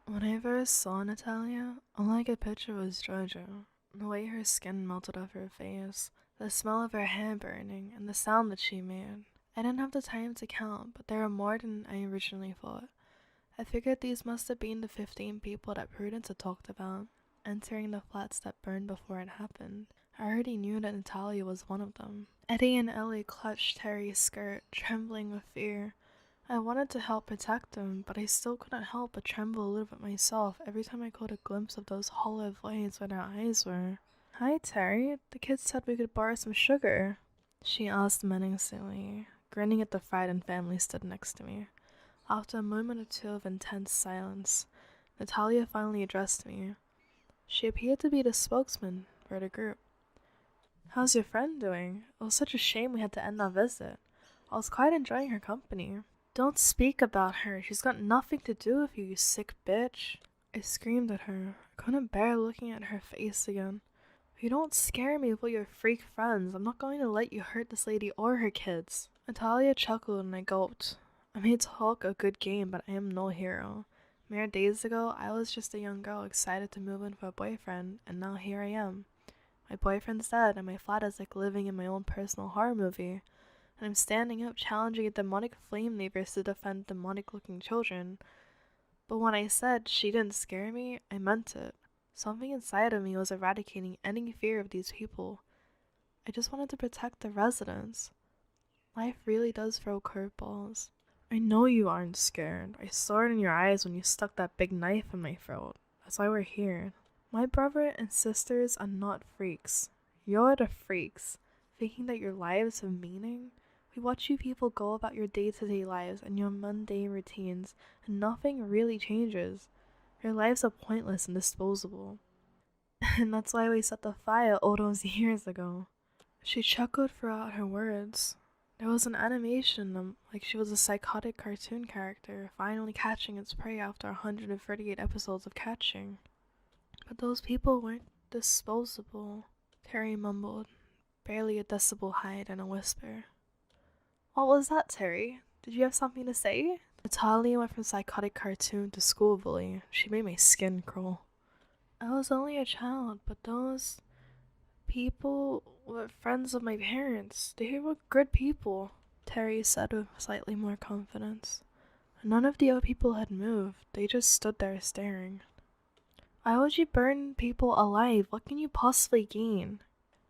When I first saw Natalia, all I could picture was Jojo. The way her skin melted off her face, the smell of her hair burning, and the sound that she made. I didn't have the time to count, but there were more than I originally thought. I figured these must have been the 15 people that Prudence had talked about, entering the flats that burned before it happened. I already knew that Natalia was one of them. Eddie and Ellie clutched Terry's skirt, trembling with fear. I wanted to help protect them, but I still couldn't help but tremble a little bit myself every time I caught a glimpse of those hollow voids where their eyes were. Hi, Terry. The kids said we could borrow some sugar, she asked menacingly, grinning at the frightened family stood next to me. After a moment or two of intense silence, Natalia finally addressed me. She appeared to be the spokesman for the group. How's your friend doing? It was such a shame we had to end our visit. I was quite enjoying her company. Don't speak about her. She's got nothing to do with you, you sick bitch. I screamed at her. I couldn't bear looking at her face again. If you don't scare me with all your freak friends, I'm not going to let you hurt this lady or her kids. Natalia chuckled and I gulped. I may talk a good game, but I am no hero. Mere days ago, I was just a young girl excited to move in for a boyfriend, and now here I am. My boyfriend's dead, and my flat is like living in my own personal horror movie. And I'm standing up challenging a demonic flame neighbors to defend demonic looking children. But when I said she didn't scare me, I meant it. Something inside of me was eradicating any fear of these people. I just wanted to protect the residents. Life really does throw curveballs. I know you aren't scared. I saw it in your eyes when you stuck that big knife in my throat. That's why we're here. My brother and sisters are not freaks. You're the freaks, thinking that your lives have meaning. We watch you people go about your day-to-day lives and your mundane routines, and nothing really changes. Your lives are pointless and disposable. And that's why we set the fire all those years ago. She chuckled throughout her words. There was an animation in them, like she was a psychotic cartoon character finally catching its prey after 138 episodes of catching. But those people weren't disposable, Terry mumbled, barely a decibel higher than a whisper. What was that, Terry? Did you have something to say? Natalia went from psychotic cartoon to school bully. She made my skin crawl. I was only a child, but those people were friends of my parents. They were good people, Terry said with slightly more confidence. None of the other people had moved. They just stood there staring. Why would you burn people alive? What can you possibly gain?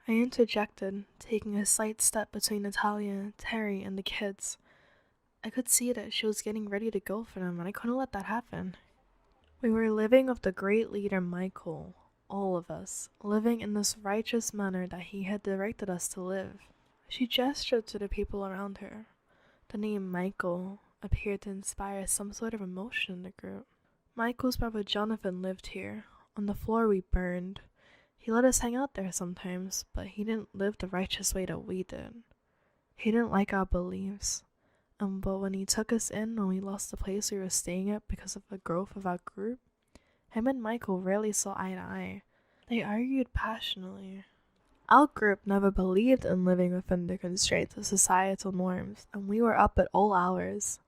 I interjected, taking a slight step between Natalia, Terry, and the kids. I could see that she was getting ready to go for them, and I couldn't let that happen. We were living with the great leader Michael, all of us, living in this righteous manner that he had directed us to live. She gestured to the people around her. The name Michael appeared to inspire some sort of emotion in the group. Michael's brother Jonathan lived here. On the floor we burned. He let us hang out there sometimes, but he didn't live the righteous way that we did. He didn't like our beliefs. But when he took us in when we lost the place we were staying at because of the growth of our group, him and Michael rarely saw eye to eye. They argued passionately. Our group never believed in living within the constraints of societal norms, and we were up at all hours.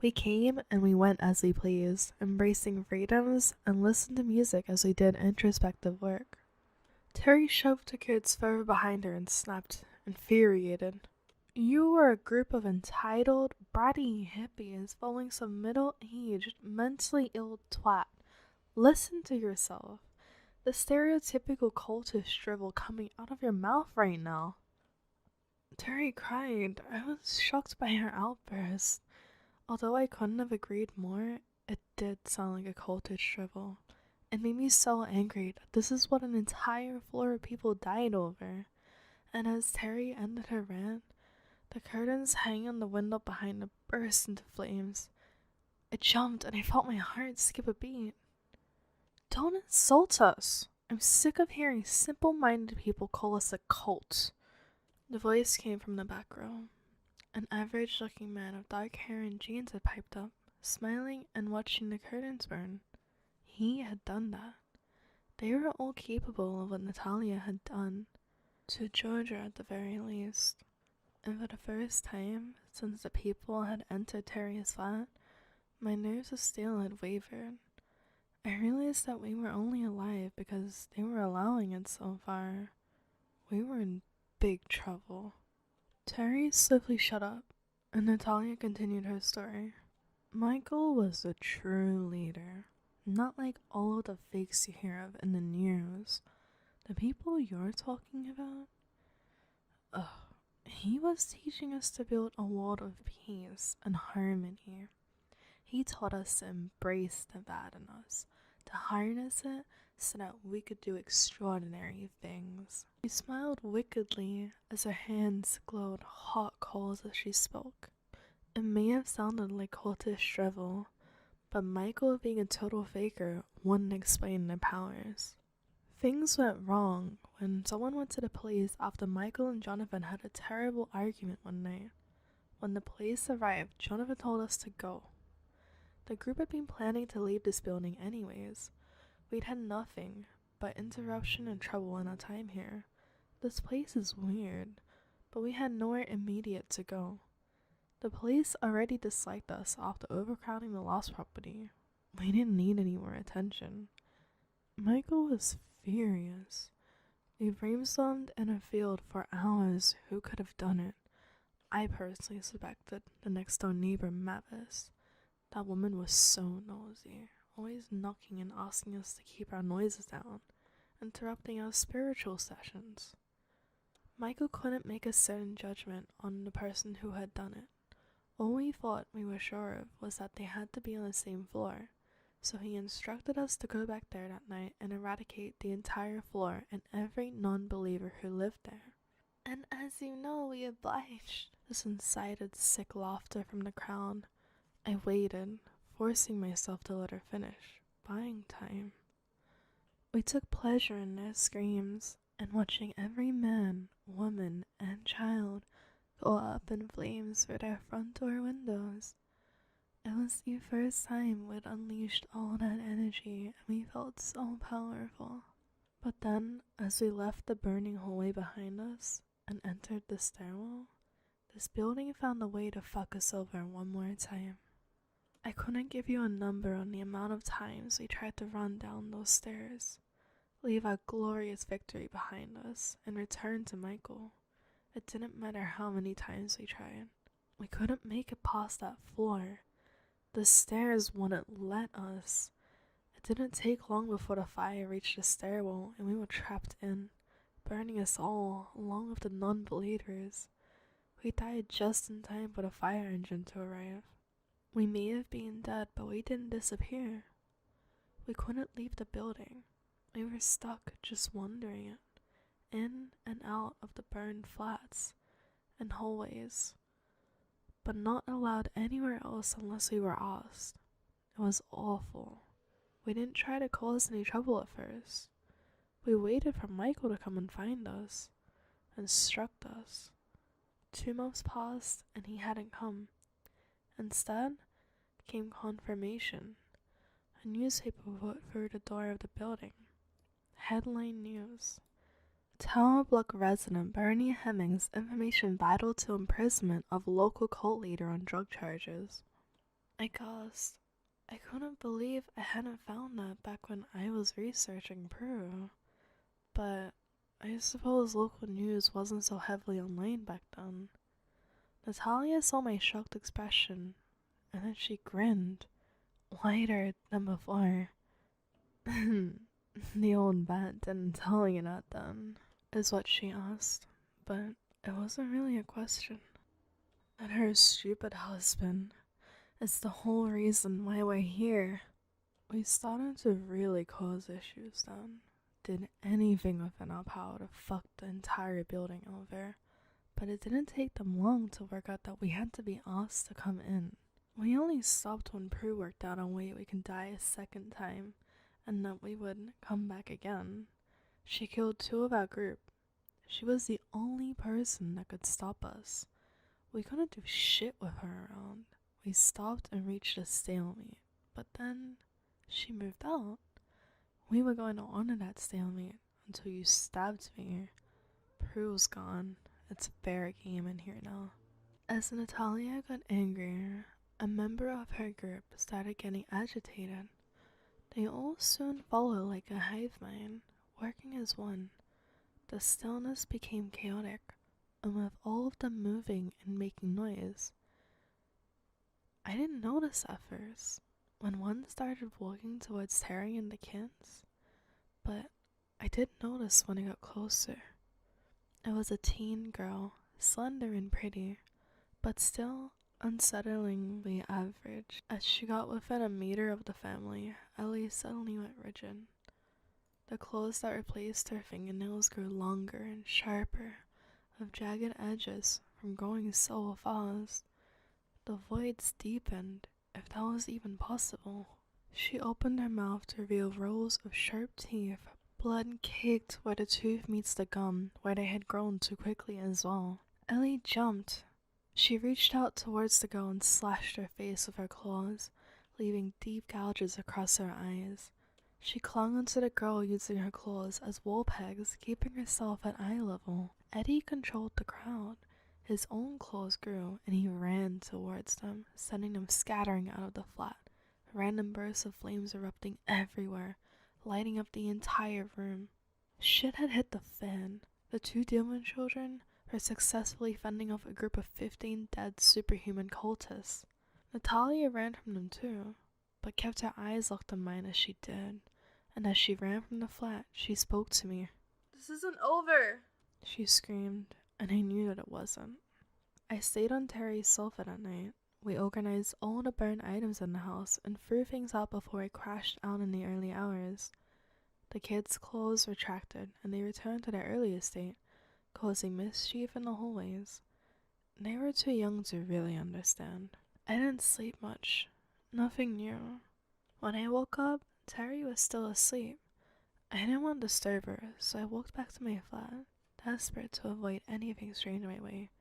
We came and we went as we pleased, embracing freedoms and listened to music as we did introspective work. Terry shoved the kids further behind her and snapped, infuriated. You were a group of entitled, bratty hippies following some middle-aged, mentally ill twat. Listen to yourself. The stereotypical cultist drivel coming out of your mouth right now. Terry cried. I was shocked by her outburst. Although I couldn't have agreed more, it did sound like a cultist drivel. It made me so angry that this is what an entire floor of people died over. And as Terry ended her rant, the curtains hanging on the window behind her burst into flames. I jumped and I felt my heart skip a beat. Don't insult us. I'm sick of hearing simple-minded people call us a cult. The voice came from the back row. An average-looking man with dark hair and jeans had piped up, smiling and watching the curtains burn. He had done that. They were all capable of what Natalia had done, to Georgia at the very least. And for the first time since the people had entered Terry's flat, my nerves of steel had wavered. I realized that we were only alive because they were allowing it so far. We were in big trouble. Terry swiftly shut up, and Natalia continued her story. Michael was a true leader, not like all of the fakes you hear of in the news. The people you're talking about? Ugh. He was teaching us to build a world of peace and harmony. He taught us to embrace the bad in us, to harness it so that we could do extraordinary things. She smiled wickedly as her hands glowed hot coals as she spoke. It may have sounded like cultish drivel, but Michael being a total faker wouldn't explain their powers. Things went wrong when someone went to the police after Michael and Jonathan had a terrible argument one night. When the police arrived, Jonathan told us to go. The group had been planning to leave this building anyways. We'd had nothing but interruption and trouble in our time here. This place is weird, but we had nowhere immediate to go. The police already disliked us after overcrowding the lost property. We didn't need any more attention. Michael was furious. We brainstormed in a field for hours who could have done it. I personally suspected the next door neighbor Mavis. That woman was so nosy, always knocking and asking us to keep our noises down, interrupting our spiritual sessions. Michael couldn't make a certain judgment on the person who had done it. All we thought we were sure of was that they had to be on the same floor, so he instructed us to go back there that night and eradicate the entire floor and every non-believer who lived there. And as you know, we obliged. This incited sick laughter from the crowd. I waited, forcing myself to let her finish, buying time. We took pleasure in their screams and watching every man, woman, and child go up in flames through their front door windows. It was the first time we'd unleashed all that energy and we felt so powerful. But then, as we left the burning hallway behind us and entered the stairwell, this building found a way to fuck us over one more time. I couldn't give you a number on the amount of times we tried to run down those stairs, leave our glorious victory behind us, and return to Michael. It didn't matter how many times we tried. We couldn't make it past that floor. The stairs wouldn't let us. It didn't take long before the fire reached the stairwell and we were trapped in, burning us all, along with the non-believers. We died just in time for the fire engine to arrive. We may have been dead, but we didn't disappear. We couldn't leave the building. We were stuck just wandering it, in and out of the burned flats and hallways, but not allowed anywhere else unless we were asked. It was awful. We didn't try to cause any trouble at first. We waited for Michael to come and find us, instruct us. 2 months passed and he hadn't come. Instead came confirmation. A newspaper put through the door of the building. Headline news: Tower Block resident Bernie Hemmings information vital to imprisonment of local cult leader on drug charges. I gasped. I couldn't believe I hadn't found that back when I was researching Peru. But I suppose local news wasn't so heavily online back then. Natalia saw my shocked expression, and then she grinned, wider than before. The old bat didn't tell you that then, is what she asked, but it wasn't really a question. And her stupid husband is the whole reason why we're here. We started to really cause issues then. Did anything within our power to fuck the entire building over. But it didn't take them long to work out that we had to be asked to come in. We only stopped when Prue worked out a way we can die a second time, and that we would come back again. She killed 2 of our group. She was the only person that could stop us. We couldn't do shit with her around. We stopped and reached a stalemate. But then, she moved out. We were going to honor that stalemate until you stabbed me. Prue's gone. It's fair game in here now. As Natalia got angrier, a member of her group started getting agitated. They all soon followed like a hive mind, working as one. The stillness became chaotic, and with all of them moving and making noise, I didn't notice at first when one started walking towards Terry and the kids, but I did notice when it got closer. It was a teen girl, slender and pretty, but still unsettlingly average. As she got within a meter of the family, Ellie suddenly went rigid. The clothes that replaced her fingernails grew longer and sharper, with jagged edges from going so fast. The voids deepened, if that was even possible. She opened her mouth to reveal rows of sharp teeth, blood caked where the tooth meets the gum, where they had grown too quickly as well. Ellie jumped. She reached out towards the girl and slashed her face with her claws, leaving deep gouges across her eyes. She clung onto the girl using her claws as wall pegs, keeping herself at eye level. Eddie controlled the crowd. His own claws grew, and he ran towards them, sending them scattering out of the flat. Random bursts of flames erupting everywhere, lighting up the entire room. Shit had hit the fan. The two demon children were successfully fending off a group of 15 dead superhuman cultists. Natalia ran from them too, but kept her eyes locked on mine as she did. And as she ran from the flat, she spoke to me. "This isn't over!" She screamed, and I knew that it wasn't. I stayed on Terry's sofa that night. We organized all the burned items in the house and threw things out before I crashed out in the early hours. The kids' clothes retracted, and they returned to their earlier state, causing mischief in the hallways. They were too young to really understand. I didn't sleep much. Nothing new. When I woke up, Terry was still asleep. I didn't want to disturb her, so I walked back to my flat, desperate to avoid anything strange my way.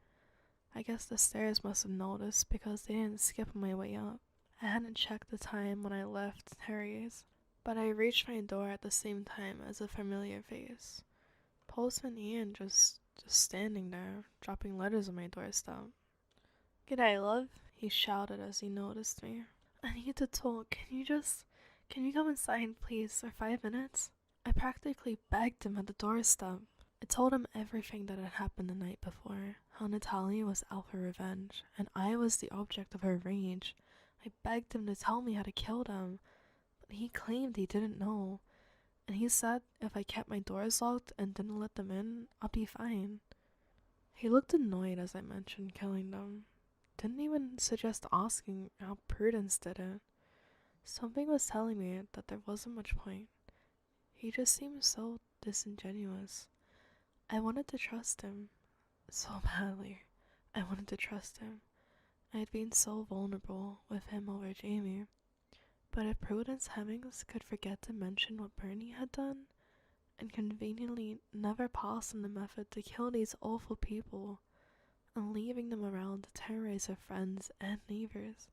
I guess the stairs must have noticed because they didn't skip on my way up. I hadn't checked the time when I left Terry's, but I reached my door at the same time as a familiar face. Postman Ian just standing there, dropping letters on my doorstep. "G'day, love," he shouted as he noticed me. "I need to talk. Can you come inside, please, for 5 minutes?" I practically begged him at the doorstep. I told him everything that had happened the night before, how Natalia was out for revenge, and I was the object of her rage. I begged him to tell me how to kill them, but he claimed he didn't know, and he said if I kept my doors locked and didn't let them in, I'd be fine. He looked annoyed as I mentioned killing them. Didn't even suggest asking how Prudence did it. Something was telling me that there wasn't much point. He just seemed so disingenuous. I wanted to trust him. So badly. I wanted to trust him. I had been so vulnerable with him over Jamie. But if Prudence Hemmings could forget to mention what Bernie had done, and conveniently never pass on the method to kill these awful people, and leaving them around to terrorize her friends and neighbors,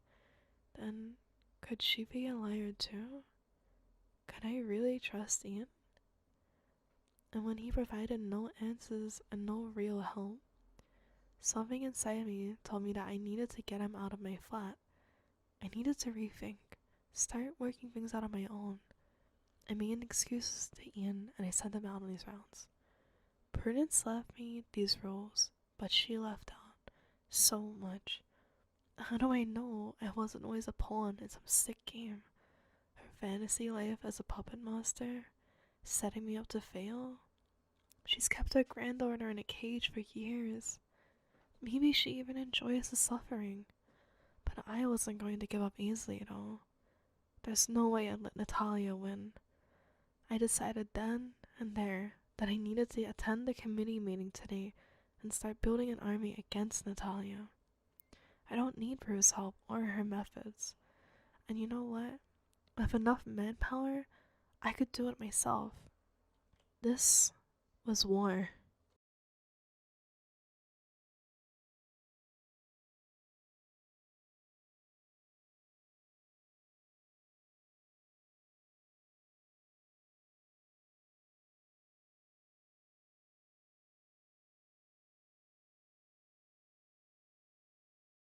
then could she be a liar too? Could I really trust Ian? And when he provided no answers and no real help, something inside me told me that I needed to get him out of my flat. I needed to rethink, start working things out on my own. I made excuses to Ian and I sent him out on these rounds. Prudence left me these roles, but she left out so much. How do I know I wasn't always a pawn in some sick game? Her fantasy life as a puppet master, setting me up to fail? She's kept her granddaughter in a cage for years. Maybe she even enjoys the suffering. But I wasn't going to give up easily at all. There's no way I'd let Natalia win. I decided then and there that I needed to attend the committee meeting today and start building an army against Natalia. I don't need Prue's help or her methods. And you know what? With enough manpower, I could do it myself. This was war.